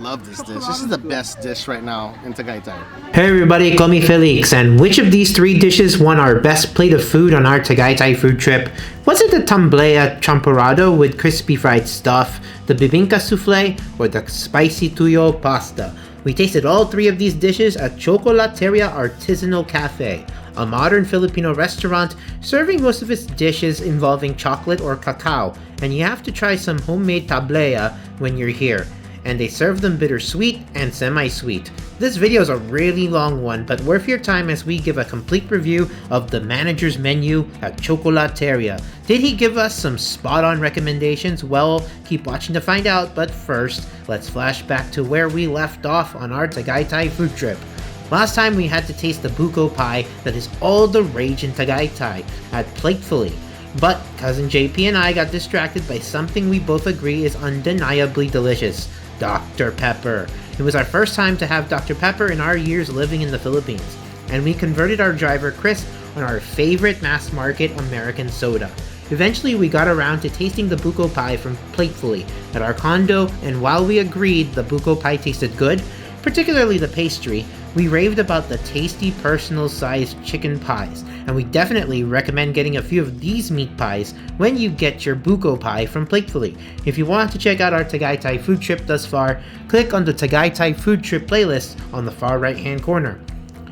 love this dish. This is the best dish right now in Tagaytay. Hey everybody, call me Felix, and which of these three dishes won our best plate of food on our Tagaytay food trip? Was it the Tablea Champorado with crispy fried stuff, the Bibingka Souffle, or the spicy Tuyo pasta? We tasted all three of these dishes at Tsokolateria Artisanal Café, a modern Filipino restaurant serving most of its dishes involving chocolate or cacao, and you have to try some homemade tablea when you're here. And they serve them bittersweet and semi-sweet. This video is a really long one, but worth your time as we give a complete review of the manager's menu at Tsokolateria. Did he give us some spot-on recommendations? Well, keep watching to find out, but first, let's flash back to where we left off on our Tagaytay food trip. Last time we had to taste the Buko pie that is all the rage in Tagaytay at Platefuly. But Cousin JP and I got distracted by something we both agree is undeniably delicious. Dr. Pepper. It was our first time to have Dr. Pepper in our years living in the Philippines, and we converted our driver Chris on our favorite mass market American soda. Eventually we got around to tasting the Buko pie from Platefuly at our condo, and while we agreed the Buko pie tasted good, particularly the pastry, we raved about the tasty personal-sized chicken pies, and we definitely recommend getting a few of these meat pies when you get your Buko pie from Platefuly. If you want to check out our Tagaytay food trip thus far, click on the Tagaytay food trip playlist on the far right-hand corner.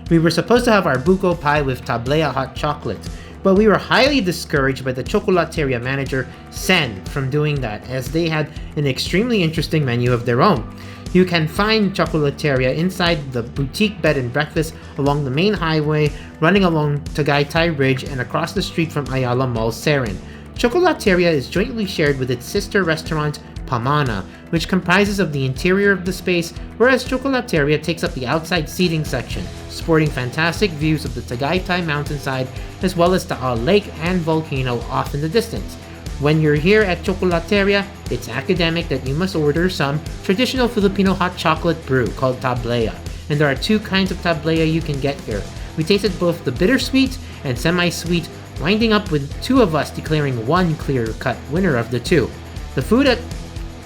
We were supposed to have our Buko pie with Tablea hot chocolate, but we were highly discouraged by the Tsokolateria manager, Sen, from doing that, as they had an extremely interesting menu of their own. You can find Tsokolateria inside the boutique bed and breakfast along the main highway, running along Tagaytay Ridge and across the street from Ayala Mall, Serin. Tsokolateria is jointly shared with its sister restaurant, Pamana, which comprises of the interior of the space, whereas Tsokolateria takes up the outside seating section, sporting fantastic views of the Tagaytay mountainside as well as the lake and volcano off in the distance. When you're here at Tsokolateria, it's academic that you must order some traditional Filipino hot chocolate brew called Tablea, and there are two kinds of Tablea you can get here. We tasted both the bittersweet and semi-sweet, winding up with two of us declaring one clear-cut winner of the two. The food at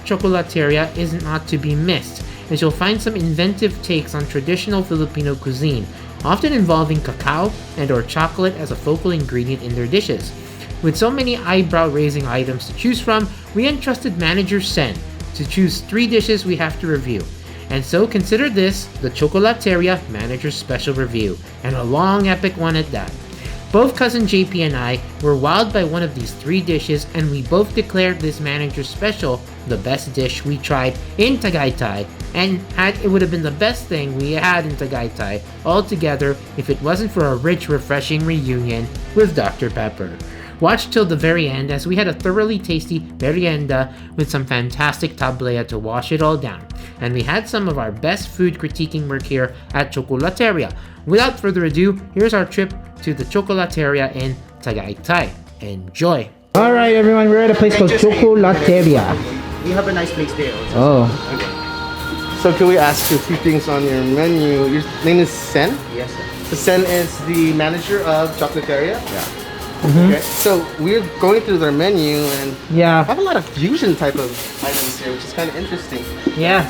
Tsokolateria is not to be missed, as you'll find some inventive takes on traditional Filipino cuisine, often involving cacao and or chocolate as a focal ingredient in their dishes. With so many eyebrow-raising items to choose from, we entrusted manager Sen to choose three dishes we have to review. And so consider this the Tsokolateria manager's special review, and a long epic one at that. Both Cousin JP and I were wowed by one of these three dishes, and we both declared this manager's special the best dish we tried in Tagaytay, and it would have been the best thing we had in Tagaytay altogether if it wasn't for a rich, refreshing reunion with Dr. Pepper. Watch till the very end as we had a thoroughly tasty merienda with some fantastic tablea to wash it all down. And we had some of our best food critiquing work here at Tsokolateria. Without further ado, here's our trip to the Tsokolateria in Tagaytay. Enjoy! Alright everyone, we're at a place called Tsokolateria. We have a nice place there also. Oh. Okay. So can we ask you a few things on your menu? Your name is Sen? Yes, sir. So Sen is the manager of Tsokolateria? Yeah. Okay. So we're going through their menu and have a lot of fusion type of items here, which is kind of interesting. Yeah.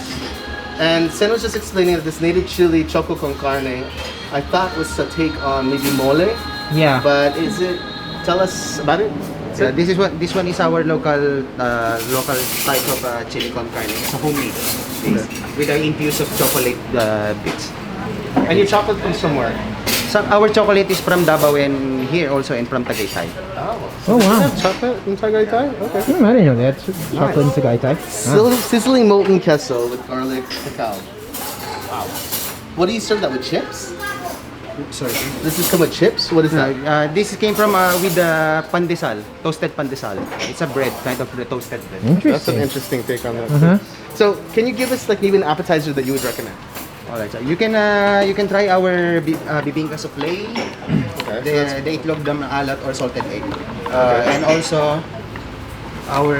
And Sen was just explaining that this native chili choco con carne, I thought was a take on maybe mole. Yeah. But is it? Tell us about it. So this one is our local type of chili con carne. It's a homemade with an infuse of chocolate bits. And your chocolate comes from where? So our chocolate is from Davao and here also and from Tagaytay. Oh wow. Chocolate in Tagaytay? Okay. I didn't know that. Chocolate in Tagaytay. Sizzling molten queso with garlic cacao. Wow. What do you serve that with, chips? Sorry. This is come with chips? What is that? This came from with pandesal, toasted pandesal. It's a bread, kind of the toasted bread. Interesting. That's an interesting take on that. So, can you give us like maybe an appetizer that you would recommend? Alright, so you can try our Bibingka Souffle, Okay, the itlog dam alat or salted egg, and also our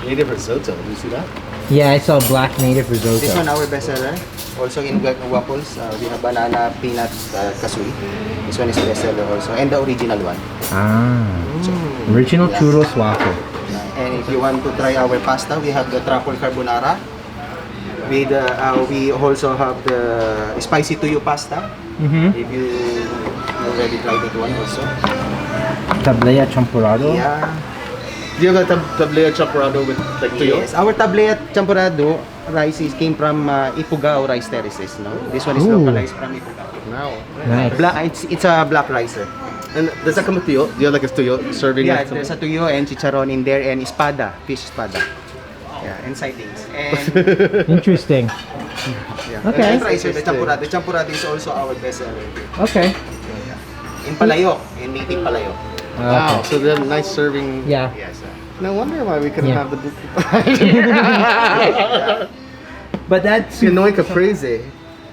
native risotto. Do you see that? Yeah, I saw black native risotto. this one our bestseller. Also in waffles, we have banana peanut kasui. This one is bestseller also, and the original one. Original churros waffle. And if you want to try our pasta, we have the truffle carbonara. We also have the spicy tuyo pasta. If you already tried that one also. Tablea Champorado. Yeah. Do you have a Tablea Champorado with like tuyo? Yes, our Tablea Champorado rice came from Ifugao rice terraces. No, this one is Ooh. localized from Ifugao. Wow. Nice. It's a black rice, sir. And does that come with tuyo? Do you have like a tuyo serving? Yeah, like something? there's a tuyo and chicharron in there and espada, fish espada. Yeah, and sidings. And Interesting. yeah. Okay. And rice, the champurado. The champurado is also our best seller. Okay. In palayok, in native palayok. Wow. So they're nice serving. Yeah. Yes, sir. No wonder why we couldn't Yeah. have the Buko. But that's Pinoy caprese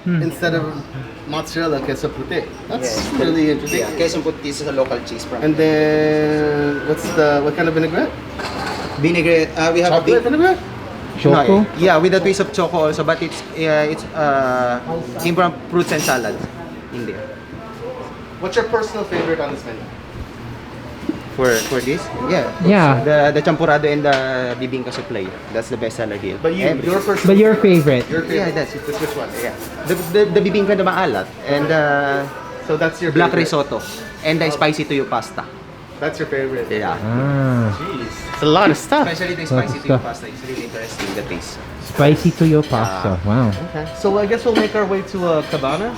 instead of mozzarella queso puti. That's Yes. really interesting. Yeah, Quezon Puti is a local cheese from. And then what kind of vinaigrette? Vinaigrette, we have Chocolate vinaigrette? Choco. No, yeah, with a twist of choco also, but it's came from fruits and salads in there. What's your personal favorite on this menu? For this, yeah, Yeah. the champurado and the Bibingka Souffle. That's the best seller here. But your personal. But your favorite. Your favorite. Yeah, that's it. Which one? Yeah, the Bibingka na maalat and So that's your black favorite. risotto and the spicy tuyo pasta. That's your favorite. Yeah, Ah, Jeez, it's a lot of stuff. especially the Lots spicy of tuyo stuff. pasta is really interesting. The taste. spicy tuyo pasta. Wow. Okay. So I guess we'll make our way to Cabana,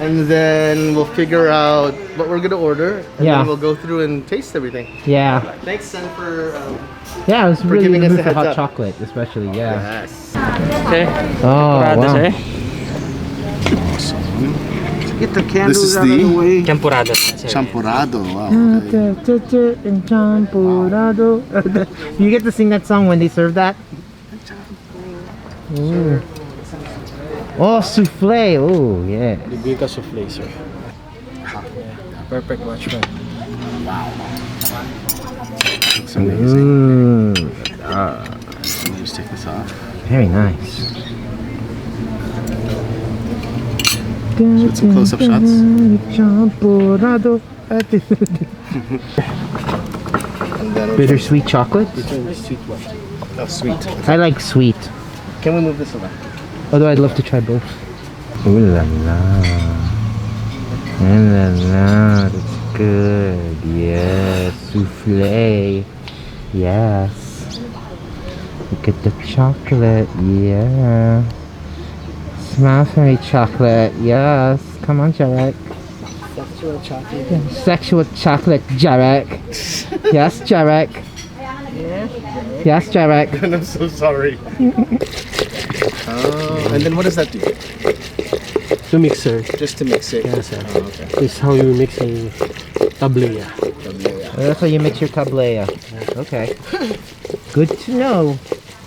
and then we'll figure out what we're gonna order, and Yeah. then we'll go through and taste everything. Yeah. Thanks, Sen, for. Yeah, I was really giving in us the mood the for hot heads up. chocolate, especially. Yeah. Yes. Okay. Oh, wow. Get the candles This is out of the- the way. Champorado. Champorado. Wow. Champorado. You get to sing that song when they serve that? Ooh. Oh, souffle. Oh, yeah. Bibingka Souffle, sir. Perfect match, man. Looks amazing. Mm, Let me just take this off. very nice. Get some close-up shots. Champorado. And then Bittersweet chocolate. Sweet one. oh, sweet. I like sweet. Can we move this away? Although I'd love to try both. Ooh la la. Ooh la la. That's good. Yes. Souffle. Yes. Look at the chocolate. Yeah. Smile for me, chocolate. Yes. Come on, Jarek. Sexual chocolate. Sexual chocolate, Jarek. Yes, Jarek. Yes, Jarek. And I'm so sorry. And then what does that do? To mix, sir. Just to mix it. Yes, sir. Oh, okay. This is how you mix a tablea. That's how you mix your tablea. Okay. Good to know.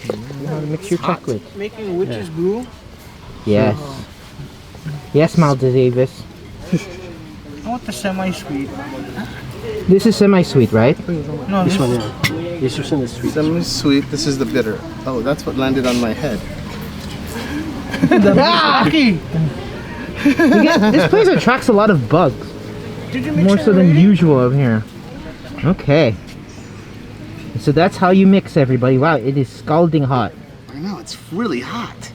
You know how to mix your chocolate. Making witch's brew. Yes. Yes, Malta Davis. I want the semi-sweet. This is semi-sweet, right? No, this one, yeah. This one is sweet. Semi-sweet. This is the bitter. Oh, that's what landed on my head. This place attracts a lot of bugs. More so than usual over here. Okay. So that's how you mix, everybody. Wow, it is scalding hot. I know, it's really hot.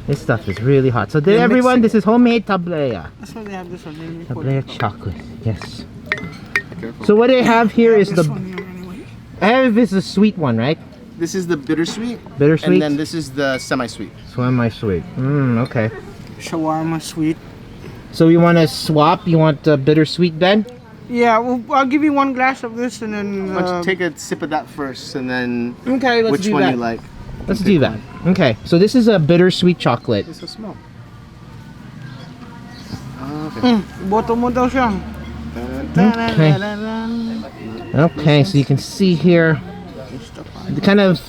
This stuff is really hot. So You're everyone, mixing this is homemade tablea. That's why they have this one. Tablea chocolate. Yes. Careful. So what I have here is This the... one here anyway. I have this is a sweet one, right? This is the bittersweet. Bittersweet? And then this is the semi-sweet. Semi-sweet. Okay. Shawarma sweet. So you want to swap? You want bittersweet then? Yeah, well, I'll give you one glass of this and then. Why don't you take a sip of that first, and then Okay, let's which do one that. you like? Let's do that. Okay, so this is a bittersweet chocolate. It's so small. Okay. Boto mo daw siya. Okay, so you can see here, the kind of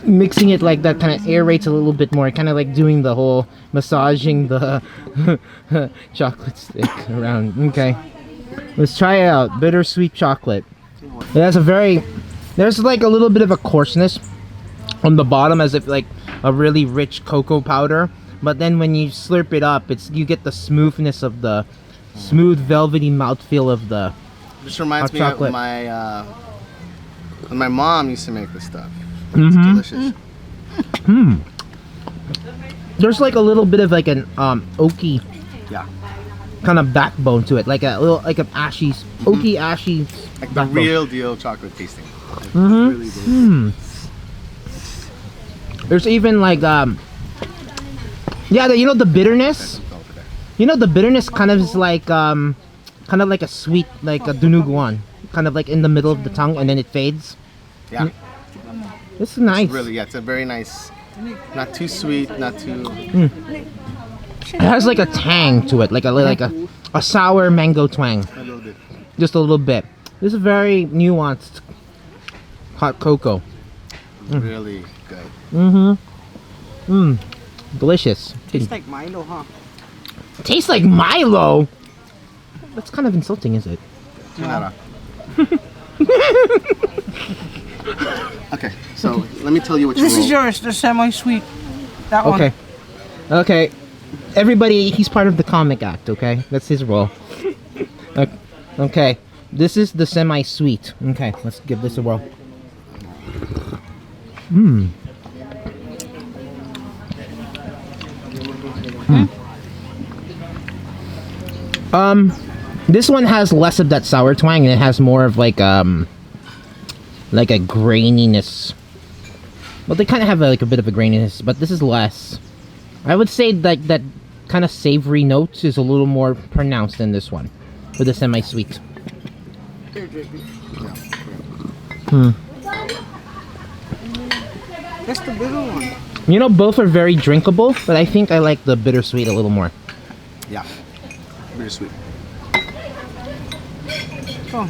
mixing it like that kind of aerates a little bit more, kind of like doing the whole massaging the chocolate stick around. Okay, let's try it out. Bittersweet chocolate. It has a there's like a little bit of a coarseness on the bottom, as if like a really rich cocoa powder, but then when you slurp it up, you get the smoothness of the smooth velvety mouthfeel of the This reminds hot me chocolate. of my when my mom used to make this stuff. It's Mhm. delicious. There's like a little bit of like an oaky Yeah. kind of backbone to it, like a little like an ashy, oaky ashy. Like the backbone. real deal chocolate tasting. Mm-hmm. Really good. There's even like yeah, you know the bitterness. You know the bitterness kind of is like kind of like a sweet, like a dunuguan, kind of like in the middle of the tongue, and then it fades. Yeah. It's nice. It's really, yeah, it's a very nice. Not too sweet, not too. It has like a tang to it, like a sour mango twang. A little bit. Just a little bit. This is very nuanced hot cocoa. Really good. Delicious. Tastes like Milo, huh? Tastes like Milo. That's kind of insulting, is it? Okay, so let me tell you what you This is roll. yours, the semi-sweet. That one. Okay. Okay. Everybody, he's part of the comic act, okay? That's his role. Okay. This is the semi-sweet. Okay, let's give this a whirl. This one has less of that sour twang, and it has more of like a graininess. Well, they kind of have like a bit of a graininess, but this is less. I would say that that kind of savory note is a little more pronounced in this one, with the semi-sweet. That's the bitter one. You know, both are very drinkable, but I think I like the bittersweet a little more. Yeah. Bittersweet. Oh.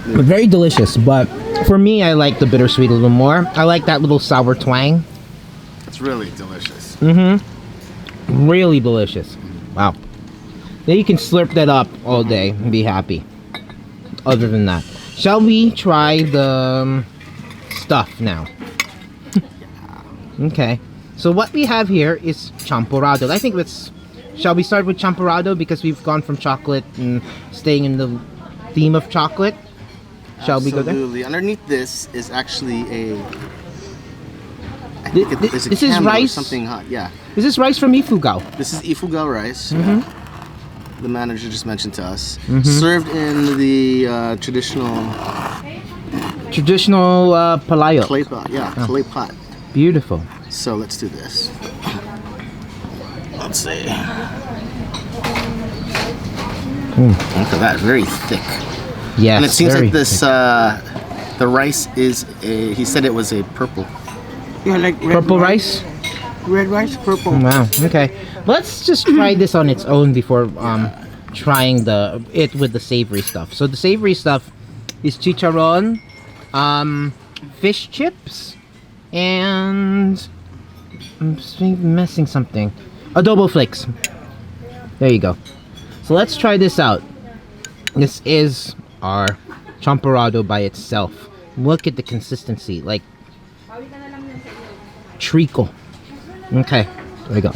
Very delicious, but for me, I like the bittersweet a little more. I like that little sour twang. It's really delicious. Really delicious. Wow. Then you can slurp that up all day and be happy. Other than that, shall we try the stuff now? Okay. So what we have here is Champorado. I think let's... Shall we start with Champorado because we've gone from chocolate and staying in the theme of chocolate? Shall we go there? Absolutely. Underneath this is actually a. I think it's a This is candle or rice? something hot. Yeah. This is rice from Ifugao. This is Ifugao rice. The manager just mentioned to us. Served in the traditional Palayo. clay pot. Yeah, clay pot. Beautiful. So let's do this. Let's see. Look at that, very thick. Yes. And it seems very like this, thick. the rice is a, he said it was a purple. Yeah, like red Purple rice? Red rice, purple. Wow. Okay. Let's just try this on its own before trying it with the savory stuff. So the savory stuff is chicharron, fish chips, and I'm missing something. Adobo flakes. There you go. So let's try this out. This is our champorado by itself. Look at the consistency, like treacle. Okay, there we go.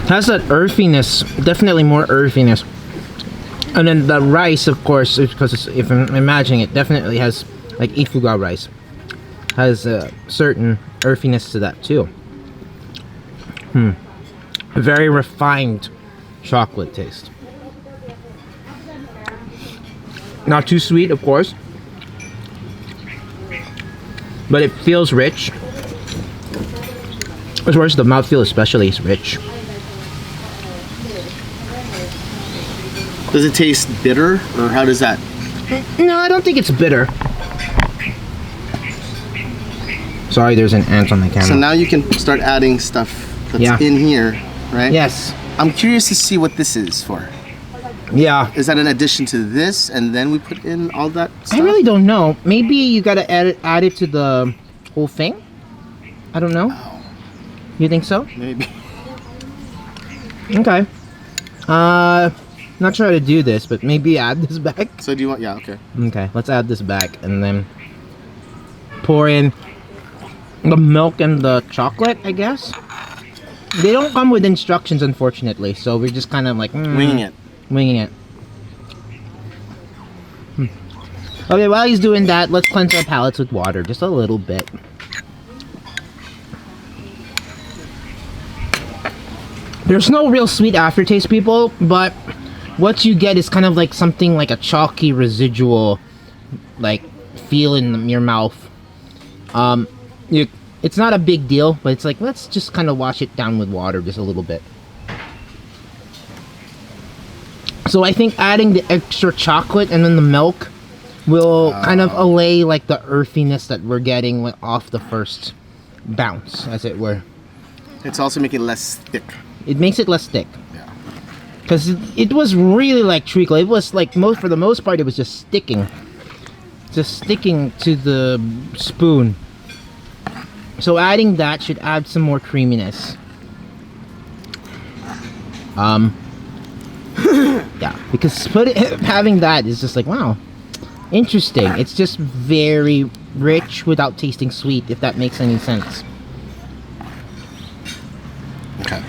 Has that earthiness, definitely more earthiness. And then the rice, of course, because if I'm imagining it, definitely has like Ifugao rice. Has a certain earthiness to that too. Very refined chocolate taste. Not too sweet, of course, but it feels rich. As far as the mouthfeel especially is rich. Does it taste bitter, or how does that? No, I don't think it's bitter. Sorry, there's an ant on the camera. So now you can start adding stuff that's in here, right? Yes. I'm curious to see what this is for. Yeah. Is that an addition to this, and then we put in all that stuff? I really don't know. Maybe you gotta add it to the whole thing? I don't know. You think so? Maybe. Okay. Not sure how to do this, but maybe add this back. So do you want? Yeah. Okay. Okay, let's add this back and then pour in the milk and the chocolate, I guess. They don't come with instructions, unfortunately, so we're just kind of like Winging it. Winging it. Okay, while he's doing that, let's cleanse our palates with water, just a little bit. There's no real sweet aftertaste, people, but what you get is kind of like something like a chalky residual, like, feel in your mouth. It's not a big deal, but it's like, let's just kind of wash it down with water just a little bit. So I think adding the extra chocolate and then the milk will kind of allay like the earthiness that we're getting off the first bounce, as it were. It's also making it less thick. It makes it less thick. Yeah. Because it was really like treacle. It was like, for the most part, it was just sticking. Just sticking to the spoon. So adding that should add some more creaminess. Yeah, because having that is just like, wow, interesting. It's just very rich without tasting sweet, if that makes any sense. Okay.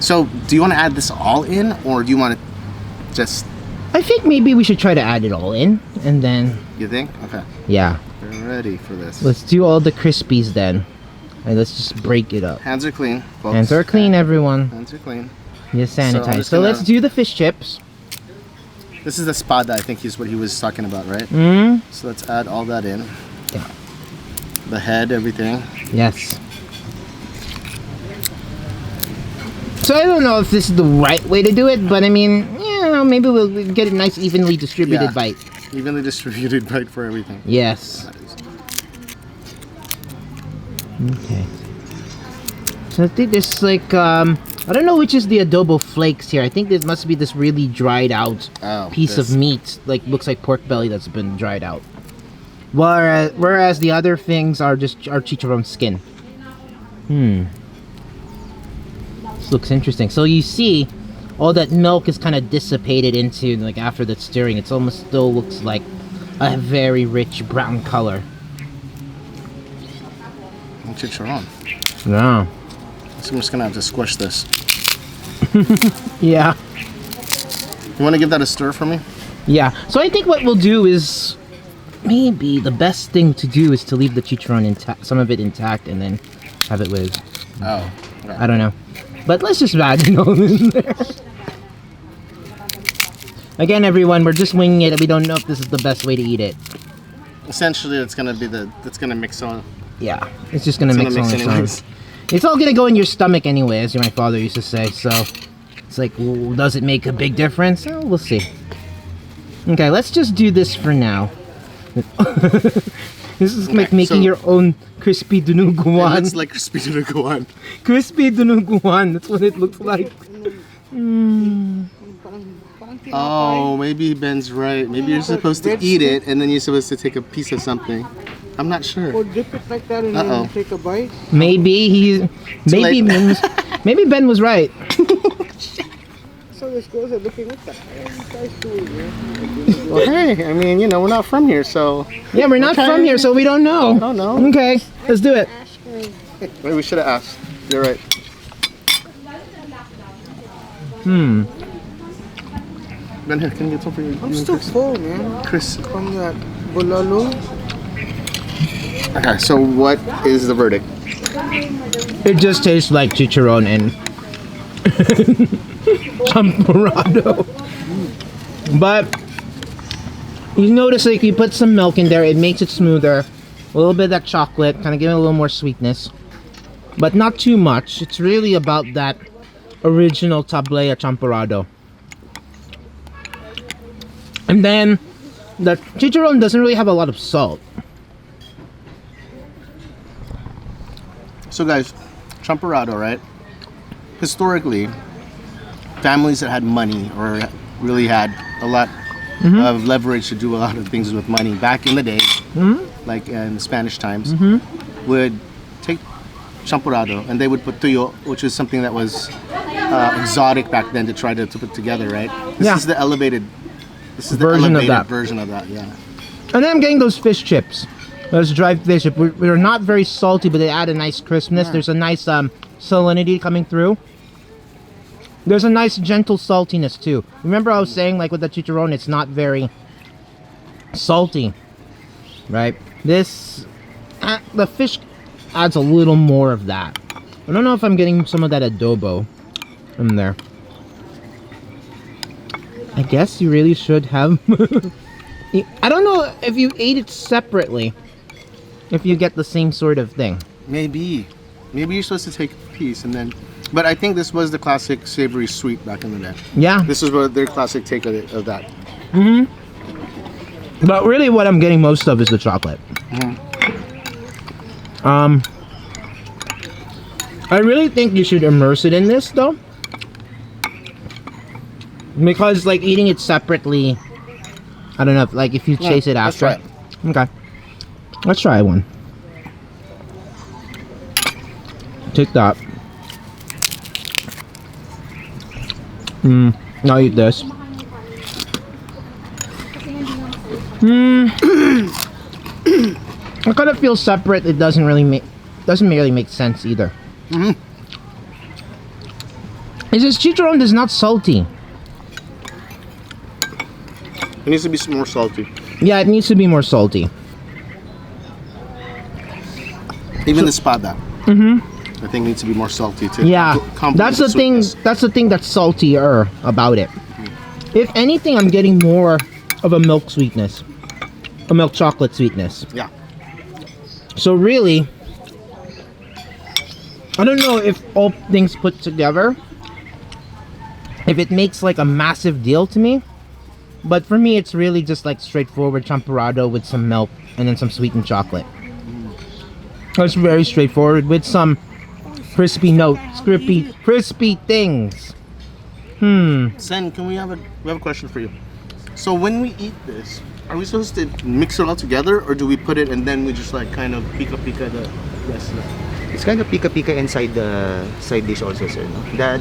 So, do you want to add this all in, or do you want to just... I think maybe we should try to add it all in, and then... You think? Okay. Yeah. We're ready for this. Let's do all the crispies then. And let's just break it up. Hands are clean, folks. Hands are clean, everyone. Hands are clean. Just sanitize. So gonna... let's do the fish chips. This is the spada, I think is what he was talking about, right? So let's add all that in. Yeah. The head, everything. Yes. So I don't know if this is the right way to do it, but I mean, maybe we'll get a nice evenly distributed bite. Evenly distributed bite for everything. Yes. Okay. So I think there's like, I don't know which is the adobo flakes here. I think this must be this really dried out piece of meat. Like, looks like pork belly that's been dried out. Whereas the other things are just our chicharron skin. This looks interesting. So you see, all that milk is kind of dissipated into, like, after the stirring. It almost still looks like a very rich brown color. Chicharron. Yeah. So I'm just gonna have to squish this. Yeah. You want to give that a stir for me? Yeah. So I think what we'll do is, maybe the best thing to do is to leave the chicharron intact, some of it intact, and then have it with. Oh. Okay. I don't know. But let's just add it all in there. Again, everyone, we're just winging it. We don't know if this is the best way to eat it. Essentially, it's gonna be it's gonna mix on. Yeah, it's just gonna mix on its own. anyways. It's all gonna go in your stomach anyway, as my father used to say. So it's like, well, does it make a big difference? Oh, we'll see. Okay, let's just do this for now. This is like making your own crispy dinuguan. It looks like crispy dinuguan. Crispy dinuguan. That's what it looks like. Oh, maybe Ben's right. Maybe you're supposed to eat it, and then you're supposed to take a piece of something. I'm not sure. Or dip it like that and then take a bite. Maybe Ben was right. So this girls are looking at that. Well, hey, I mean, we're not from here, so... Yeah, we're not from here, so we don't know. I don't know. Okay, let's do it. Maybe we should have asked. You're right. Ben, here, can you get some for you? I'm still full, man. Chris. From that bulalo. Okay, so what is the verdict? It just tastes like chicharron and champorado. But you notice, like, you put some milk in there, it makes it smoother. A little bit of that chocolate, kind of give it a little more sweetness. But not too much. It's really about that original Tablea champorado. And then the chicharron doesn't really have a lot of salt. So guys, champorado, right? Historically, families that had money or really had a lot of leverage to do a lot of things with money back in the day, like in Spanish times, would take champorado and they would put tuyo, which is something that was exotic back then to try to put together, right? This is the elevated version of that, yeah. And then I'm getting those fish chips. Those dried fish chips. They're not very salty, but they add a nice crispness. There's a nice salinity coming through. There's a nice gentle saltiness too. Remember I was saying like with the chicharron, it's not very salty, right? This, the fish adds a little more of that. I don't know if I'm getting some of that adobo in there. I guess you really should have. I don't know if you ate it separately, if you get the same sort of thing. Maybe you're supposed to take a piece and then. But I think this was the classic savory sweet back in the day. Yeah. This is what their classic take of that. But really, what I'm getting most of is the chocolate. I really think you should immerse it in this though, because like eating it separately, I don't know. Like if you chase it let's after. try Okay. Let's try one. Take that. Now eat this. I kind of feel separate. It doesn't really make sense either. Is this chicharron is not salty? It needs to be more salty. Yeah, it needs to be more salty. Even the espada. I think needs to be more salty too. Yeah, Complement that's the thing. sweetness. That's the thing that's saltier about it. If anything, I'm getting more of a milk sweetness, a milk chocolate sweetness. Yeah. So really, I don't know if all things put together, if it makes like a massive deal to me. But for me, it's really just like straightforward champorado with some milk and then some sweetened chocolate. It's very straightforward with some crispy notes, crispy things. Sen, can we have a question for you? So when we eat this, are we supposed to mix it all together, or do we put it and then we just like kind of pica the rest of it? It's kind of pica inside the side dish also, sir. No?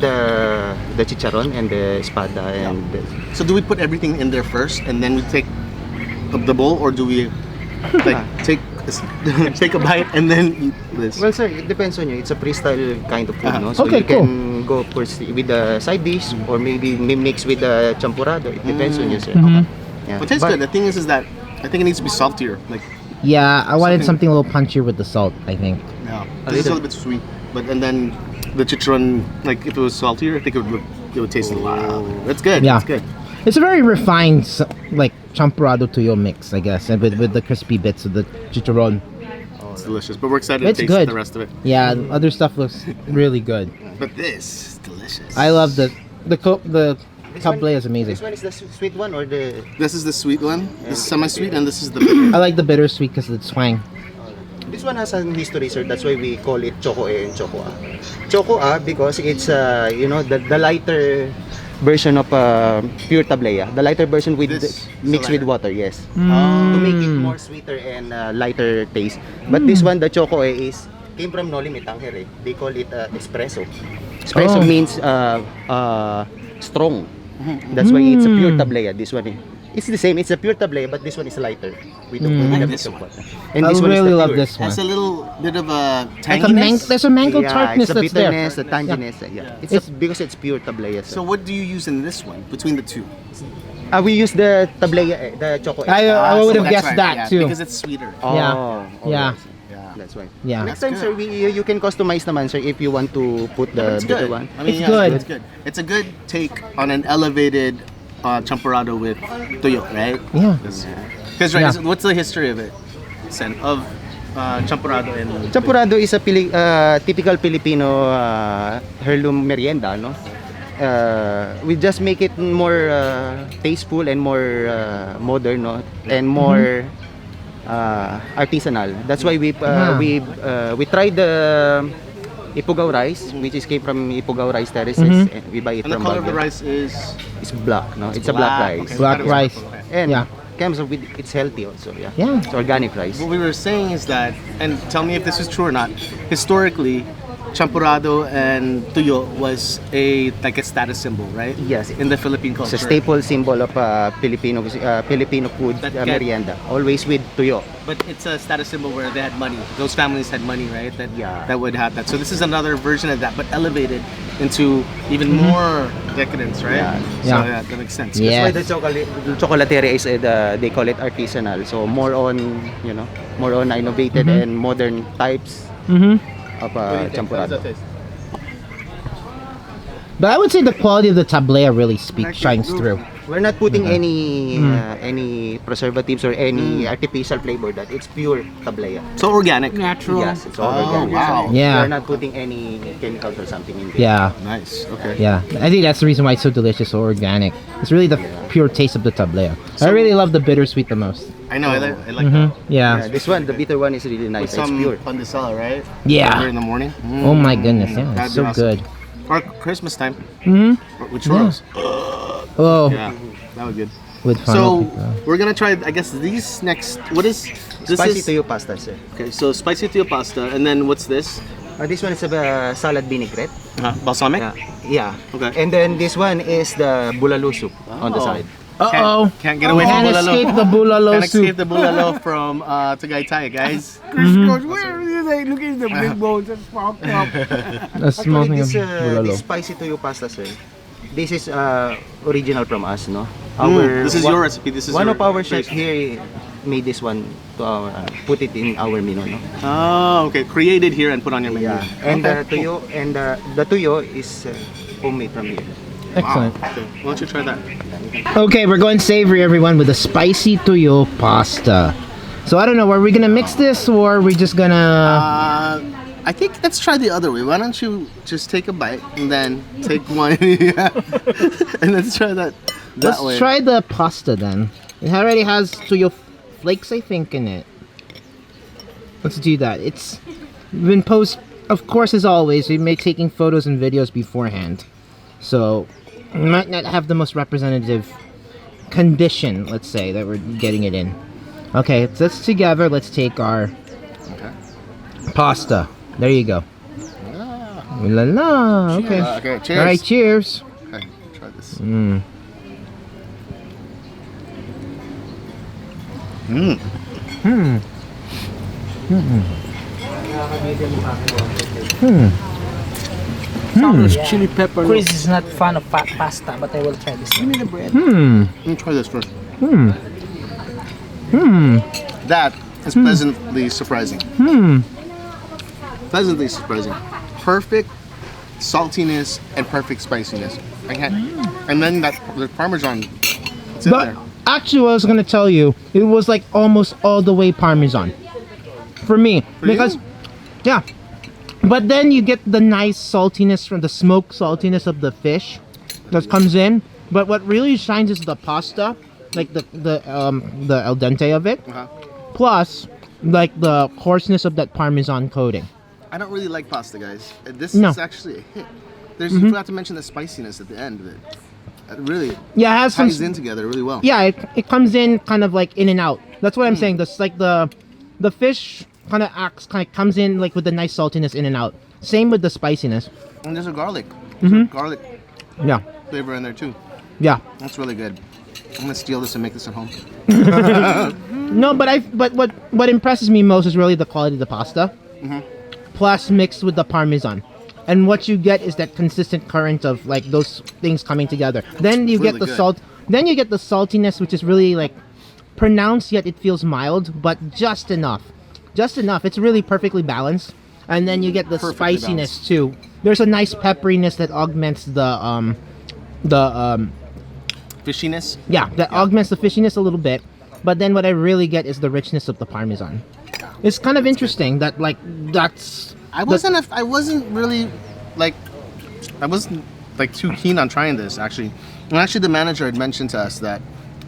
The chicharron and the espada and So do we put everything in there first and then we take the bowl, or do we like take a bite and then eat this? well, sir, it depends on you. It's a freestyle kind of food, no? So Okay, you can go first with the side dish or maybe mix with the champorado. It depends on you, sir. Yeah. But tastes good. The thing is that I think it needs to be saltier. Like Yeah, I wanted Something- something a little punchier with the salt, I think. yeah, this is a little bit sweet. But and then the chicharron, like if it was saltier, I think it would taste a lot. That's good. Yeah. That's good. It's a very refined, like, champorado tuyo mix, I guess, and with the crispy bits of the chicharron. It's delicious. But we're excited It's to taste good. the rest of it. Yeah, other stuff looks really good. But this is delicious. I love the Tablea is amazing. This one is the sweet one or the... This is the sweet one. This is semi-sweet, and this is the bitter. I like the bittersweet because of the twang. This one has a history, sir. That's why we call it choco-e and choco-a. Choco-a because it's, the lighter version of pure tablea. The lighter version with This mixed with lighter. water, yes. Oh. To make it more sweeter and lighter taste. But this one, the choco-e came from Noli Me Tangere. They call it espresso. Espresso Oh. means strong. That's why it's a pure tablea. This one, it's the same. It's a pure tablea, but this one is lighter. With the Like mix this of one. water. And I this one is really the love pure. this one. Has a little bit of a Like a tanginess. there's a mango tartness it's a that's there. bitterness, a tanginess. Yeah. It's because it's pure tablea. So what do you use in this one between the two? We use the tablea, the choco. I would have that's guessed right, that yeah, too. because it's sweeter. Yeah. Yeah. That's why. Yeah. Next That's time, good. sir, you can customize naman, sir, if you want to put the It's bitter good. one. I mean, It's yeah, good. It's good. It's a good take on an elevated champorado with Tuyo, right? Yeah. Because right, Yeah. what's the history of it? Sen, of champorado and Champorado is a typical Filipino heirloom merienda, no? We just make it more tasteful and more modern, no? And more artisanal. That's why we tried the Ifugao rice, which came from Ifugao rice terraces. And we buy it And the from color of the Baguio. rice is It's black, no? It's a black rice. Okay. Black rice. And Yeah. comes with it's healthy also, yeah. Yeah. It's organic rice. what we were saying is that, and tell me if this is true or not. Historically, Champorado and Tuyo was like a status symbol, right? Yes. In the Philippine It's culture. a staple symbol of Filipino food That merienda. Always with tuyo. But it's a status symbol where they had money. Those families had money, right? Yeah. That would have that. So this is another version of that, but elevated into even more decadence, right? Yeah. So Yeah. yeah, that makes sense. Yeah. That's why the Tsokolateria is they call it artisanal. So more on more on innovated and modern types of champorado. But I would say the quality of the tablea really shines through. We're not putting any preservatives or any artificial flavor. That it's pure tablea. So organic. Natural. Yes, it's all organic. wow. Yeah. We're not putting any chemicals or something in there. Yeah. Nice. Okay. Yeah, I think that's the reason why it's so delicious, so organic. It's really the pure taste of the tablea. I really love the bittersweet the most. I know. I like that. Yeah, Yeah. this one, the bitter one, is really With nice. It's some pure. pandesal, right? Yeah. Early in the morning. Oh my goodness, yeah, That'd it's be so awesome. good. Or Christmas time. With Yeah. churros. Oh, Yeah. That would be good. with So funnel. we're gonna try. I guess these next. What is this? Spicy Is tuyo pasta, sir. okay. So spicy tuyo pasta, and then what's this? This one is a salad vinaigrette. Balsamic. Yeah. Okay. And then this one is the bulalo soup on the Oh. side. Uh-oh. Can't get away from Can't bulalo. escape the bulalo Can't escape soup. the bulalo from Tagaytay, guys. Chris goes, where are they? Look at the big bones that's popped up. That's smoking Actually, of bulalo. this spicy tuyo pasta, sir. This is original from us, no? This is your recipe. This is one your of our chefs creation. here made this one to put it in our menu, no? Oh, okay. Created here and put on your menu. Yeah. And Okay, the tuyo the tuyo is homemade from here. Excellent. Wow. Okay. Why don't you try that? Okay, we're going savory, everyone, with the spicy tuyo pasta. So I don't know, are we gonna mix this or are we just gonna? I think let's try the other way. Why don't you just take a bite and then take one, yeah. And let's try that Let's way. try the pasta then. It already has tuyo flakes, I think, in it. Let's do that. It's been posted, of course, as always. We may taking photos and videos beforehand, so we might not have the most representative condition. Let's say that we're getting it in. Okay, so let's together. Let's take our pasta. There you go. Ooh la la. Okay. Okay. Cheers. All right. Cheers. Okay. Try this. Mm. Mm. Hmm. Chili pepper. Chris is not fan of pasta, but I will try this. Give me the bread. Let me try this first. That is pleasantly surprising. Pleasantly surprising. Perfect saltiness and perfect spiciness. I can't. And then the Parmesan. It's in But there. actually, what I was gonna tell you, it was like almost all the way Parmesan for me because, yeah. But then you get the nice saltiness from the smoked saltiness of the fish that comes in. But what really shines is the pasta, like the al dente of it, Uh-huh. plus like the coarseness of that Parmesan coating. I don't really like pasta, guys. This No. is actually a hit. You forgot to mention the spiciness at the end of it. It really Yeah, it has some. ties in together really well. Yeah, it comes in kind of like in and out. That's what I'm saying. That's like the fish kind of comes in like with the nice saltiness in and out. Same with the spiciness. And there's a garlic. There's a garlic Yeah, flavor in there too. yeah. That's really good. I'm gonna steal this and make this at home. No, but what impresses me most is really the quality of the pasta, plus mixed with the Parmesan. And what you get is that consistent current of like those things coming together. Then you get really the good. salt. Then you get the saltiness, which is really like pronounced, yet it feels mild, but just enough. Just enough. It's really perfectly balanced. And then you get the Perfectly spiciness too. There's a nice pepperiness that augments the Fishiness. yeah, that augments the fishiness a little bit. But then what I really get is the richness of the Parmesan. It's kind of interesting that like that's I wasn't really like too keen on trying this actually. And actually the manager had mentioned to us that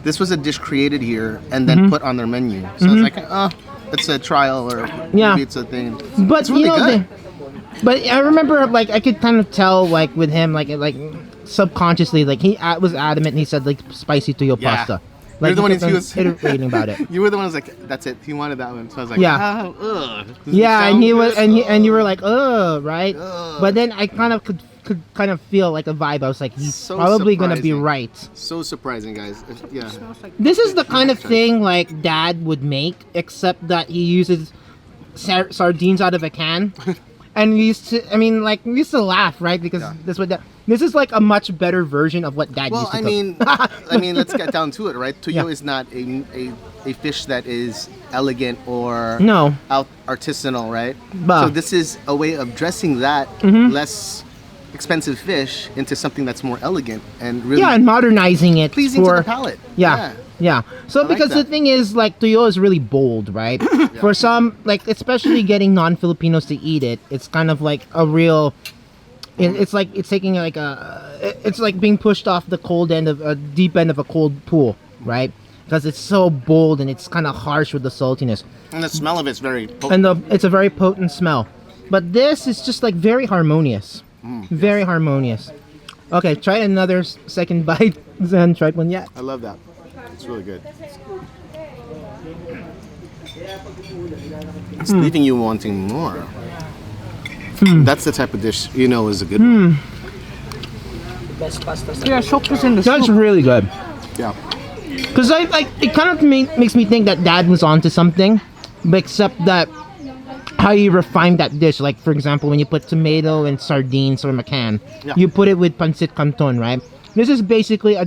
this was a dish created here and then put on their menu. So it's like, it's a trial or Yeah. maybe it's a thing. But it's really you know, good. but I remember like I could kind of tell like with him like subconsciously like he was adamant and he said like spicy tuyo Yeah. pasta. You're the one kept who on was iterating about it. You were the one who was like, "That's it." He wanted that one, so I was like, Yeah. ugh. Does it Yeah, and sound he was, good? and you were like, oh, right. Ugh. But then I kind of could kind of feel like a vibe. I was like, he's So probably gonna be surprising. right. So surprising, guys. Yeah. This is the kind of thing like Dad would make, except that he uses sardines out of a can. And we used to, we used to laugh, right? Because that's what this is like a much better version of what Dad Well, used to cook. I mean, let's get down to it, right? Tuyo Yeah. is not a fish that is elegant or No. artisanal, right? Bah. So this is a way of dressing that Mm-hmm. less expensive fish into something that's more elegant and really Yeah, and modernizing it pleasing for to the palate. Yeah. So like because the that. thing is, like, Tuyo is really bold, right? For some, like, especially getting non-Filipinos to eat it, it's kind of like a real. It's like it's taking like it's like being pushed off the cold end of a deep end of a cold pool, right? Because it's so bold and it's kind of harsh with the saltiness, And the smell of it's very potent. and it's a very potent smell. But this is just like very harmonious, very harmonious. Okay, try another second bite. Zen tried one yet. I love that. It's really good. It's leaving you wanting more. That's the type of dish you know is a good one. Best pasta. Yeah, soak this in the That's soup. really good. Yeah. Because I like it kind of makes me think that Dad was onto something, but except that how you refine that dish. Like, for example, when you put tomato and sardines from a can, Yeah. you put it with pancit canton, right? This is basically a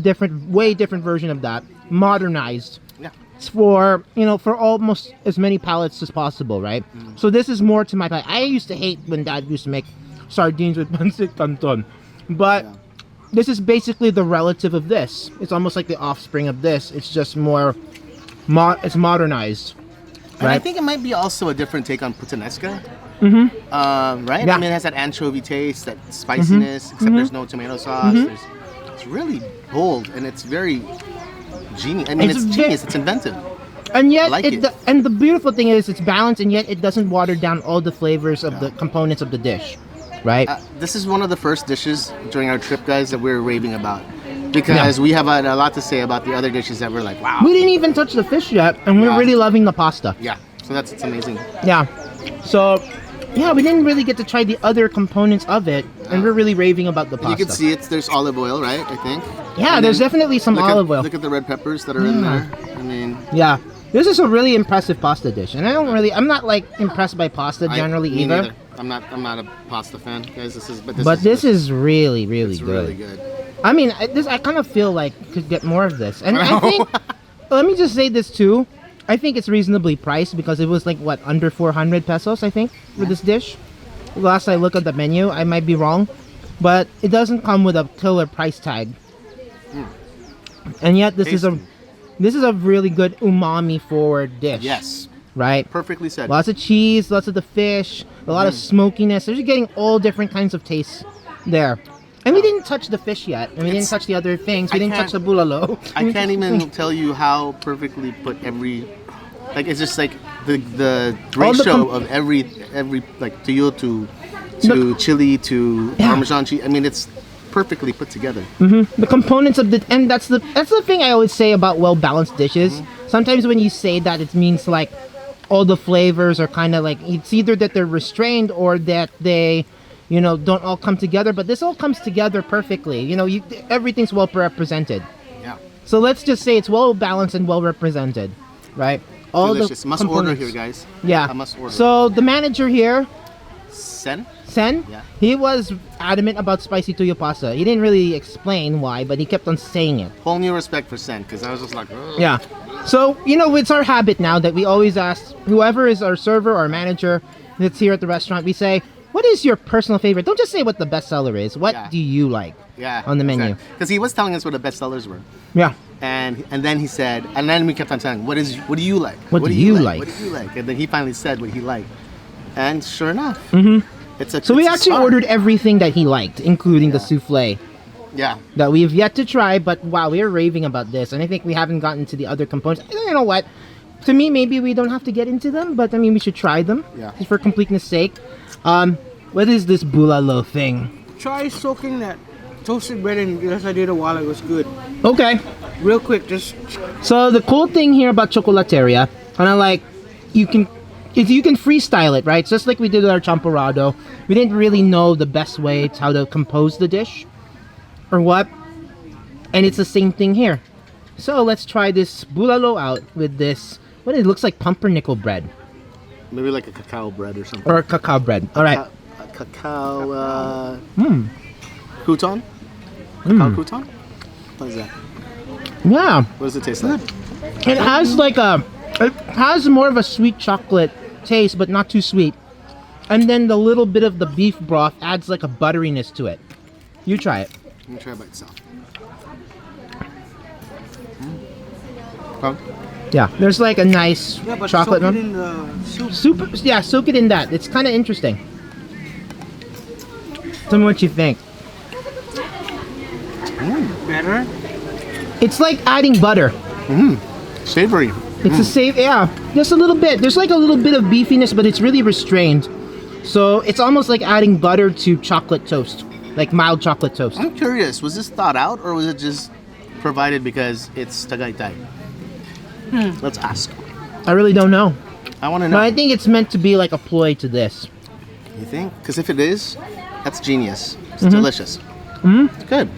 way different version of that, modernized. Yeah. It's for for almost as many palates as possible, right? So this is more to my palate. I used to hate when Dad used to make sardines with pancit canton, but Yeah. this is basically the relative of this. It's almost like the offspring of this. It's just more, it's modernized, And I right? think it might be also a different take on puttanesca. Mm-hmm. Right? Yeah. I mean, it has that anchovy taste, that spiciness, except there's no tomato sauce. It's really bold and it's very genius. I mean, It's it's ve- genius. It's inventive. And yet, I like it. and the beautiful thing is it's balanced, and yet it doesn't water down all the flavors of the components of the dish, right? This is one of the first dishes during our trip, guys, that we're raving about. Because we have had a lot to say about the other dishes that we're like, wow. We didn't even touch the fish yet, and we're Yeah. really loving the pasta. Yeah. So it's amazing. Yeah. So, yeah, we didn't really get to try the other components of it, and we're really raving about the pasta. You can see there's olive oil, right? I think. Yeah, And there's then definitely some olive oil. Look at the red peppers that are in there. I mean, Yeah. This is a really impressive pasta dish, and I'm not like impressed by pasta generally me either. neither. I'm not a pasta fan, guys. But this is really, really it's good. really good. I mean, I kind of feel like could get more of this, and I Wow. think. Let me just say this too. I think it's reasonably priced because it was like what under 400 pesos, I think, for this dish. Last I looked at the menu, I might be wrong, but it doesn't come with a killer price tag. And yet this is a really good umami forward dish. Yes, Right? perfectly said. Lots of cheese, lots of the fish, a lot of smokiness. So you're getting all different kinds of tastes there. And we didn't touch the fish yet, and we didn't touch the other things. We I didn't touch can't- the bulalo. I can't even tell you how perfectly put every, like it's just like the All the ratio of every like tuyo to chili to Yeah. Parmesan cheese. I mean, it's perfectly put together. The components of the and that's the thing I always say about well balanced dishes. Sometimes when you say that, it means like all the flavors are kind of like it's either that they're restrained or that they don't all come together, but this all comes together perfectly. Everything's well represented. Yeah, So let's just say it's well balanced and well represented, right? All delicious. the Must order components. here, guys. Yeah. I must order. So the manager here, Sen. Sen, Yeah. he was adamant about spicy tuyo pasta. He didn't really explain why, but he kept on saying it. Whole new respect for Sen, because I was just like, ugh. Yeah. So, it's our habit now that we always ask whoever is our server or manager that's here at the restaurant, we say, what is your personal favorite? Don't just say what the bestseller is. What Yeah. do you like Yeah, on the menu? Because he was telling us what the best sellers were. Yeah. And then he said, and then we kept on saying, what do you like? What do you like? What do you like? And then he finally said what he liked. And sure enough, it's a So we it's a actually star. ordered everything that he liked, including the souffle Yeah. that we've yet to try, but wow, we are raving about this. And I think we haven't gotten to the other components. You know what? To me, maybe we don't have to get into them, but I mean, we should try them. Yeah. Just for completeness sake. What is this bulalo thing? Try soaking that toasted bread in as I did a while ago. It's good. Okay. Real quick, just So the cool thing here about Tsokolateria, kind of like you can freestyle it, right? Just like we did with our Champorado. We didn't really know the best way to how to compose the dish or what. And it's the same thing here. So let's try this bulalo out with this, what it looks like pumpernickel bread. maybe like a cacao bread or something. Or a cacao bread. All right. A cacao crouton? Cacao crouton? What is that? Yeah. What does it taste like? It has like it has more of a sweet chocolate taste, but not too sweet. And then the little bit of the beef broth adds like a butteriness to it. You try it. Let me try it by itself. Huh? Yeah, there's like a nice chocolate one. in the soup. Super, yeah, soak it in that. It's kind of interesting. Tell me what you think. Better. It's like adding butter. Savory. It's a save, yeah, just a little bit. There's like a little bit of beefiness, but it's really restrained. So it's almost like adding butter to chocolate toast, like mild chocolate toast. I'm curious, was this thought out or was it just provided because it's Tagaytay? Let's ask. I really don't know. I want to know. No, I think it's meant to be like a ploy to this. You think? Because if it is, that's genius. It's delicious. It's good.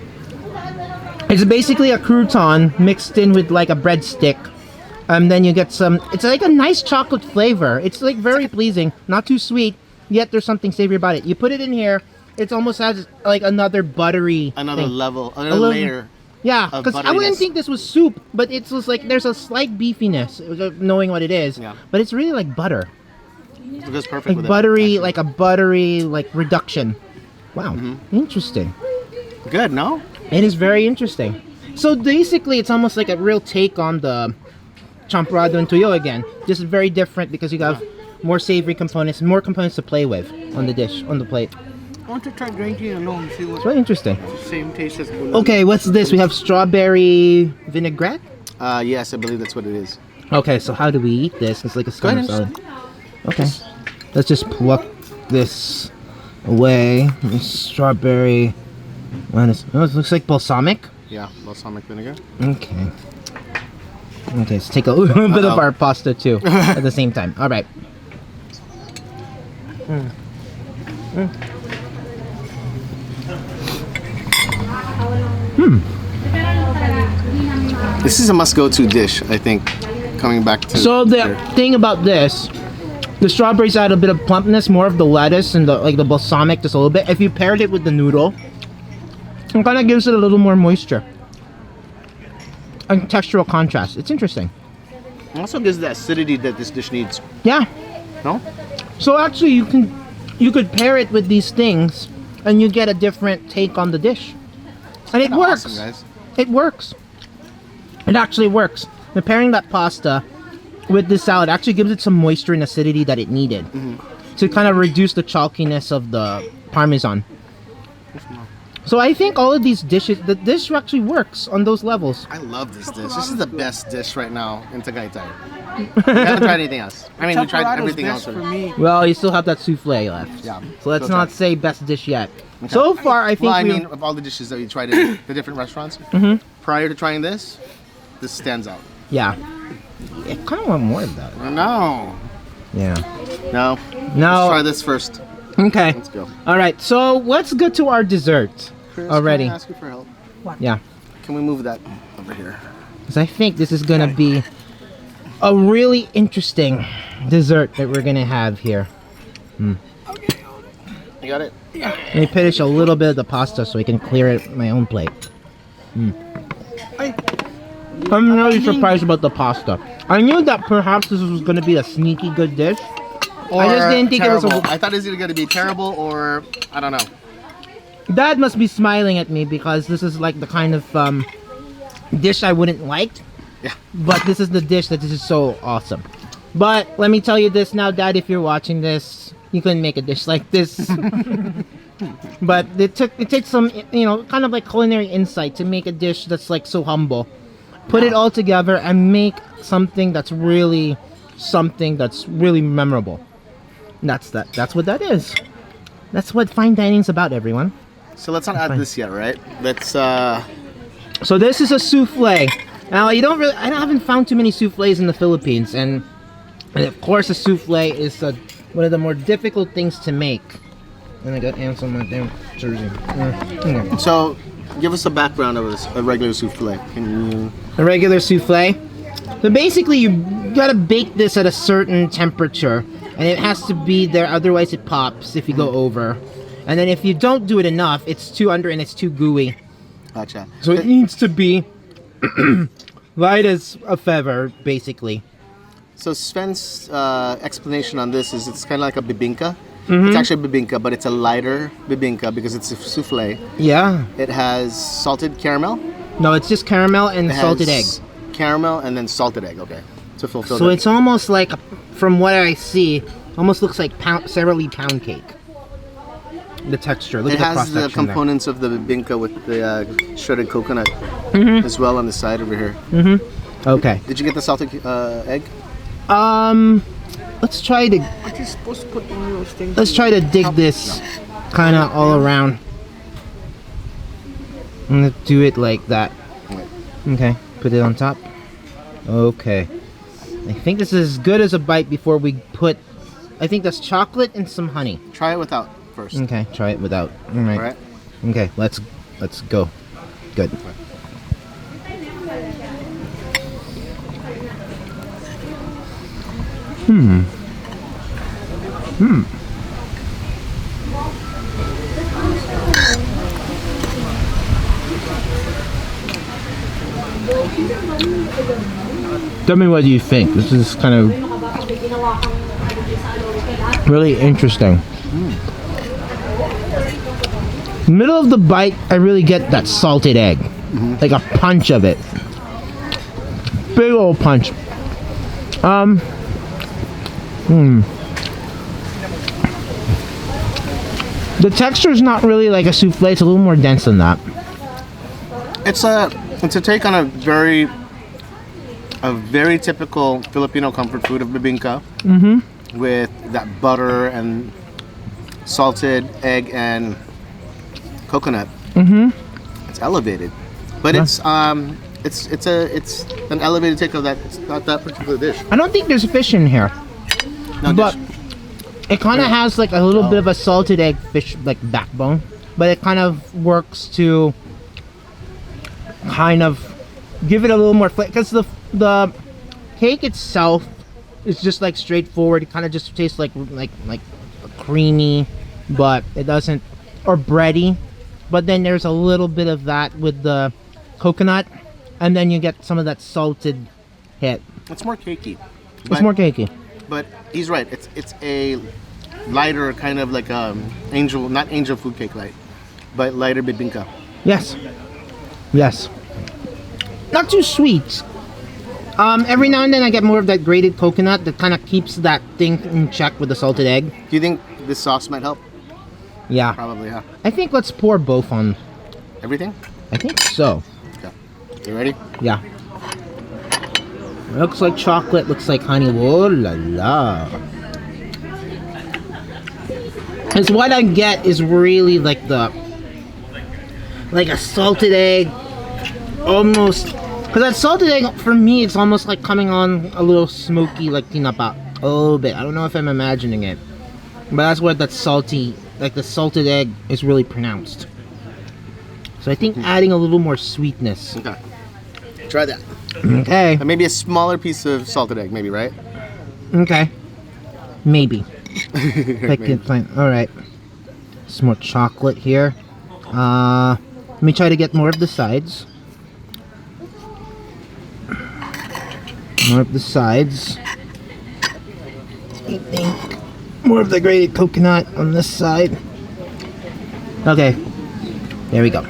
It's basically a crouton mixed in with like a breadstick. And then you get some, it's like a nice chocolate flavor. It's like very pleasing, not too sweet, yet there's something savory about it. You put it in here, it almost has like another buttery Another thing. level, another layer. Yeah, of because I wouldn't butteriness. think this was soup, but it's just like there's a slight beefiness, knowing what it is. Yeah. But it's really like butter, It goes perfect like with buttery, it. actually. like a buttery like reduction. Wow, interesting. Good, no? It is very interesting. So basically, it's almost like a real take on the Champorado and Tuyo again. Just very different because you have more savory components, more components to play with on the dish, on the plate. I want to try drinking alone. See It's what very interesting. same taste as bulalo. Okay, what's this? We have strawberry vinaigrette. Yes, I believe that's what it is. Okay, so how do we eat this? It's like a Go ahead scone and salad. Okay, let's just pluck this away. This strawberry. Oh, it looks like balsamic. Yeah, balsamic vinegar. Okay. Okay, let's take a little bit of Uh-oh. our pasta too at the same time. All right. This is a must-go-to dish, I think. Coming back to So the here. thing about this, the strawberries add a bit of plumpness, more of the lettuce and the balsamic just a little bit. If you paired it with the noodle, it kind of gives it a little more moisture and textural contrast. It's interesting. also gives the acidity that this dish needs. Yeah. No? So actually, you could pair it with these things, and you get a different take on the dish, and it Kinda works. awesome, guys. It works. It actually works. And pairing that pasta with this salad actually gives it some moisture and acidity that it needed to kind of reduce the chalkiness of the parmesan. So I think all of these dishes, the dish actually works on those levels. I love this dish. This is the best dish right now in Tagaytay. We haven't tried anything else. I mean, we tried Champarado's everything best else. for me. Well, you still have that souffle left. Yeah. So let's Go not try. say best dish yet. So far, I think Well, I we mean, of all the dishes that we tried in the different restaurants, prior to trying this stands out. yeah. I kind of want more of that. No. Yeah. No. No. Let's try this first. Okay. Let's go. All right. So let's get to our dessert Chris, already. Can I ask you for help? Yeah. Can we move that over here? Because I think this is gonna be a really interesting dessert that we're gonna have here. You got it? Let me finish a little bit of the pasta so I can clear it on my own plate. I'm really surprised about the pasta. I knew that perhaps this was gonna be a sneaky good dish. Or I just didn't think terrible. it was. I thought it was either going to be terrible or I don't know. Dad must be smiling at me because this is like the kind of dish I wouldn't like. Yeah. But this is the dish that is so awesome. But let me tell you this now, Dad, if you're watching this, you couldn't make a dish like this. But it takes some, kind of like culinary insight to make a dish that's like so humble. Put it all together and make something that's really memorable. That's what that is. That's what fine dining's about, everyone. So let's not add this yet, right? Let's So this is a souffle. Now, I haven't found too many souffles in the Philippines, and of course, a souffle is one of the more difficult things to make. And I got ants on my damn jersey. So, give us a background of a regular souffle. Can you? A regular souffle. So basically, you gotta bake this at a certain temperature, and it has to be there. Otherwise, it pops if you go over. And then if you don't do it enough, it's too under and it's too gooey. Gotcha. So it needs to be light as a feather, basically. So Sven's explanation on this is it's kind of like a bibingka. It's actually a bibingka, but it's a lighter bibingka because it's a souffle. Yeah. It has salted caramel. No, it's just caramel and It salted egg. has caramel and then salted egg. Okay. To fulfill So that. it's almost like, from what I see, almost looks like Sara Lee pound cake. The texture. Look It at the has the cross section components of the bibingka with the shredded coconut as well on the side over here. there. Okay. Did you get the salted egg? Let's try to. Let's try to dig this kind of all around. I'm gonna do it like that. Okay. Put it on top. Okay. I think this is as good as a bite before we put. I think that's chocolate and some honey. Try it without first. Okay. Try it without. All right. All right. Okay. Let's go. Good. Tell me what you think. This is kind of really interesting. Middle of the bite, I really get that salted egg. Like a punch of it. Big old punch. The texture is not really like a souffle. It's a little more dense than that. It's a take on a very typical Filipino comfort food of bibingka. With that butter and salted egg and coconut. It's elevated, but it's an elevated take of that. It's not that particular dish. I don't think there's fish in here, No but dish. it kind of has like a little bit of a salted egg fish like backbone, but it kind of works to kind of give it a little more flavor because the cake itself is just like straightforward. It kind of just tastes like creamy, but it doesn't, or bready. But then there's a little bit of that with the coconut, and then you get some of that salted hit. It's more cakey. It's more cakey. But he's right. It's a lighter kind of like not angel food cake light, but lighter bibingka. Yes. Yes. Not too sweet. Every now and then I get more of that grated coconut that kind of keeps that thing in check with the salted egg. Do you think this sauce might help? Yeah. Probably, huh? I think let's pour both on. Everything? I think so. Okay. You ready? Yeah. Looks like chocolate, looks like honey. Whoa la la. Because what I get is really like a salted egg, almost. Because that salted egg, for me, it's almost like coming on a little smoky, like tinapa. A little bit. I don't know if I'm imagining it. But that's what that salty, like the salted egg is really pronounced. So I think adding a little more sweetness. Okay. Try that. Okay. And maybe a smaller piece of salted egg, maybe, right? Okay. Maybe. I can find. Alright. Some more chocolate here. Let me try to get more of the sides. More of the sides. I think more of the grated coconut on this side. Okay. There we go.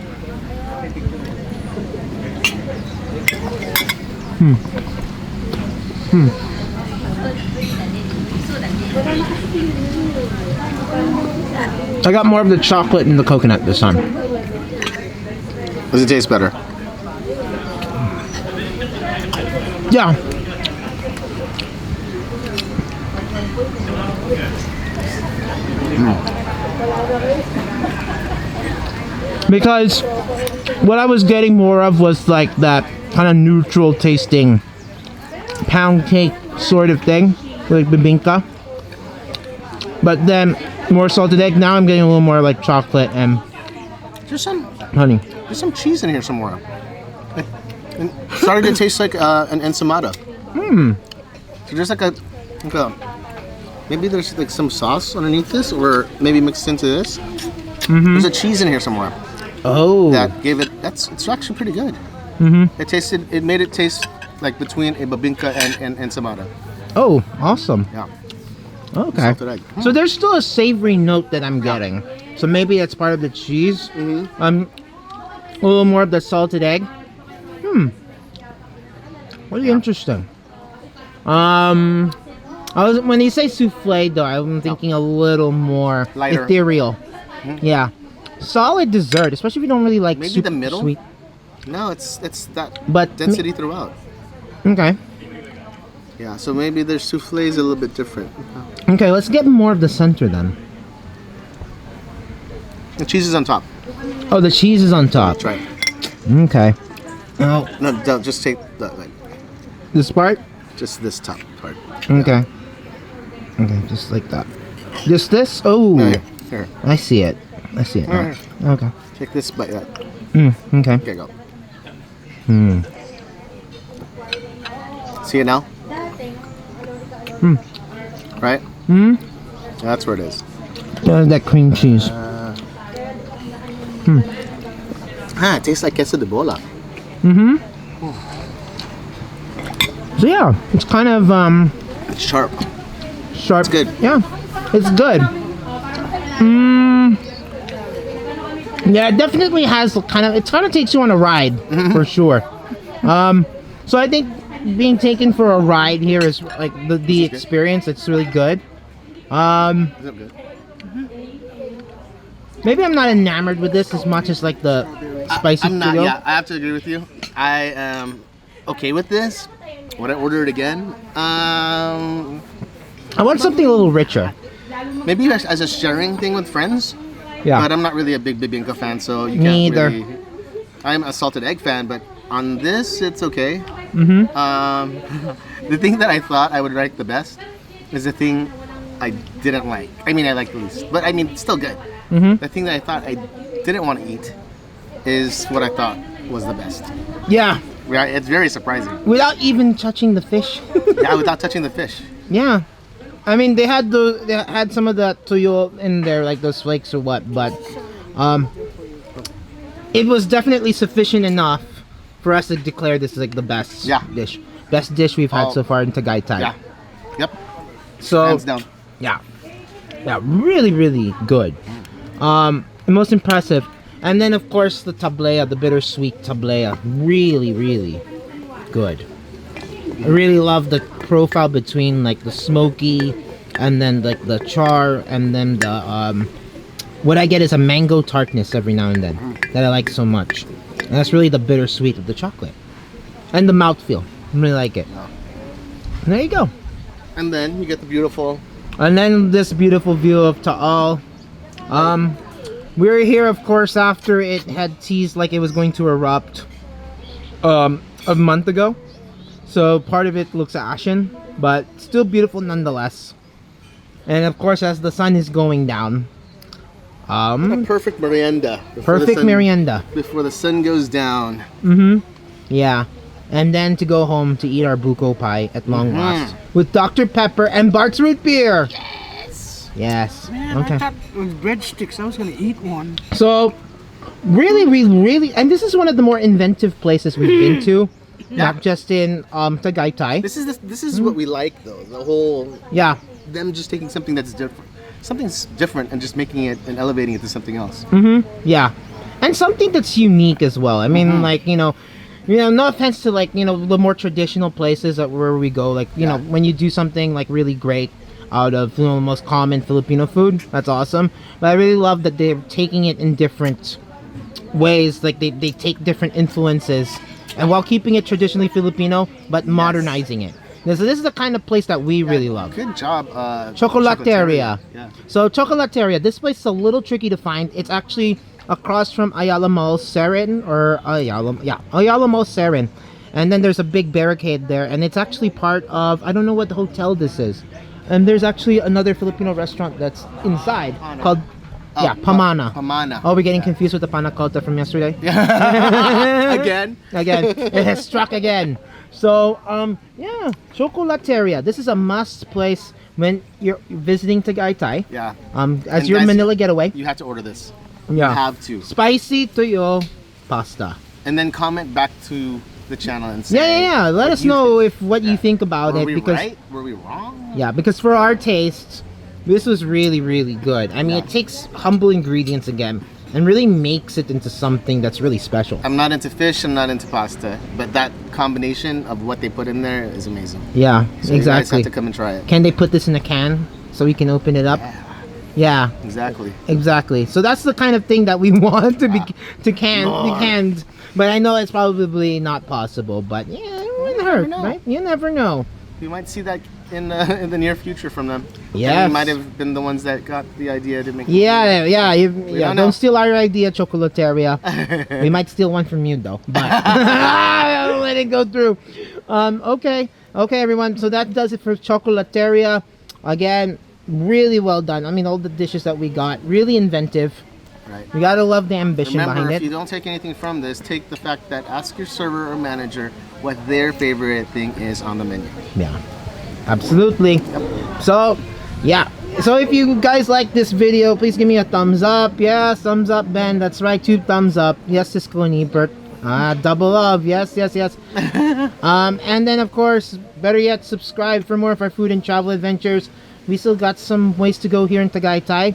I got more of the chocolate and the coconut this time. Does it taste better? Yeah. Because what I was getting more of was like that kind of neutral tasting pound cake sort of thing, like bibingka. But then more salted egg. Now I'm getting a little more like chocolate and There's some honey. there's some cheese in here somewhere. It's starting to taste like an ensaymada. So there's like a maybe there's like some sauce underneath this, or maybe mixed into this. There's a cheese in here somewhere Oh. that gave it. It's actually pretty good. It made it taste like between a babinka and ensaymada. Oh, awesome. Yeah. Okay. Salted egg. So there's still a savory note that I'm getting. So maybe that's part of the cheese. A little more of the salted egg. Really interesting. When you say souffle though, I'm thinking a little more Lighter. ethereal. Yeah. Solid dessert, especially if you don't really like Maybe super the middle? sweet. No, it's that But density throughout. Okay. Yeah, so maybe their souffle is a little bit different. Okay, let's get more of the center then. The cheese is on top. Oh, the cheese is on top. That's right. Okay. Oh, No, don't just take this part? just this top part. Okay. Okay, just like that. Just this? Oh, Here. I see it. I see it now. Here. Okay. Take this bite. Yeah. Okay. Okay, go. See it now? Right? That's where it is. That cream cheese. It tastes like queso de bola. So yeah, it's kind of It's sharp. sharp. It's good. Yeah, it's good. Yeah, it definitely has kind of. It kind of takes you on a ride for sure. So I think being taken for a ride here is like the experience. It's really good. Is it good? Maybe I'm not enamored with this as much as like the spicy I'm not. Tuyo. Yeah, I have to agree with you. I am okay with this. Would I order it again? I want something a little richer. Maybe as a sharing thing with friends. Yeah. But I'm not really a big bibingka fan, so you Me can't either. really. I'm a salted egg fan, but on this, it's okay. The thing that I thought I would like the best is the thing I didn't like. I mean, I like the least, but I mean, it's still good. The thing that I thought I didn't want to eat is what I thought was the best. Yeah, Yeah, it's very surprising. without even touching the fish. Yeah, without touching the fish. Yeah, I mean they had some of that Tuyo in there, like those flakes or what, but it was definitely sufficient enough for us to declare this is like the best best dish we've had so far in Tagaytay. Yeah. Yep. So Hands down. yeah, really good. Most impressive. And then of course the tablea, the bittersweet tablea, really good. I really love the profile between like the smoky and then like the char, and then the what I get is a mango tartness every now and then that I like so much. And that's really the bittersweet of the chocolate. And the mouthfeel. I really like it. And there you go. And then you get the beautiful. And then this beautiful view of Taal. We're here, of course, after it had teased like it was going to erupt a month ago. So part of it looks ashen, but still beautiful nonetheless. And of course, as the sun is going down, A perfect merienda. merienda. Before the sun goes down. Yeah. And then to go home to eat our Buko pie at long last with Dr. Pepper and Bart's root beer. Yes. Man, Okay. I thought with breadsticks I was gonna eat one. So, really, and this is one of the more inventive places we've been to, not just in Tagaytay. This is what we like though. The whole Yeah, them just taking something that's different. Something's different and just making it and elevating it to something else. yeah, and something that's unique as well. I mean, like no offense to like the more traditional places that where we go, like you know when you do something like really great out of the most common Filipino food, that's awesome. But I really love that they're taking it in different ways. Like they take different influences, and while keeping it traditionally Filipino, but modernizing it. This is the kind of place that we really love. Good job, Tsokolateria. Yeah. So Tsokolateria, this place is a little tricky to find. It's actually across from Ayala Mall Serin, or Ayala Mall Serin. And then there's a big barricade there, and it's actually part of, I don't know what the hotel this is. And there's actually another Filipino restaurant that's inside called Pamana. Pamana. Oh, we're getting confused with the panna cotta from yesterday. Again? Again, it has struck again. So, yeah, Tsokolateria. This is a must place when you're visiting Tagaytay. Yeah. As And your guys, Manila getaway. You have to order this. Yeah. You have to. Spicy Tuyo pasta. And then comment back to the channel and say. Yeah. Let what us you know think. if what you think about Were it, we because right? Were we wrong? yeah, because for our tastes, this was really, really good. I mean, Yeah. it takes humble ingredients again and really makes it into something that's really special. I'm not into fish, I'm not into pasta, but that combination of what they put in there is amazing. Yeah, So you guys exactly. have to come and try it. Can they put this in a can so we can open it up? Yeah, Exactly. exactly. So that's the kind of thing that we want to be canned. But I know it's probably not possible. But yeah, it wouldn't hurt, know. right? You never know. We might see that in the near future from them. Yes. And we might have been the ones that got the idea to make it. Yeah. don't know. Don't steal our idea, Chocolateria. We might steal one from you though. But I'll let it go through. Okay, everyone. So that does it for Chocolateria. Again, really well done. I mean, all the dishes that we got, really inventive. Right. We gotta love the ambition Remember, behind if it. you don't take anything from this, take the fact that ask your server or manager what their favorite thing is on the menu. Yeah, absolutely. So, yeah. So if you guys like this video, please give me a thumbs up. Yes, thumbs up, Ben. That's right, 2 thumbs up. Yes, Cisco and Ebert. Double love. Yes. And then, of course, better yet, subscribe for more of our food and travel adventures. We still got some ways to go here in Tagaytay.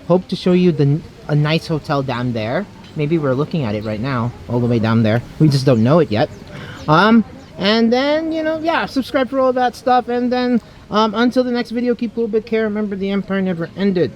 Hope to show you a nice hotel down there. Maybe we're looking at it right now, all the way down there. We just don't know it yet. And then, subscribe for all that stuff. And then, until the next video, keep a little bit care. Remember, the empire never ended.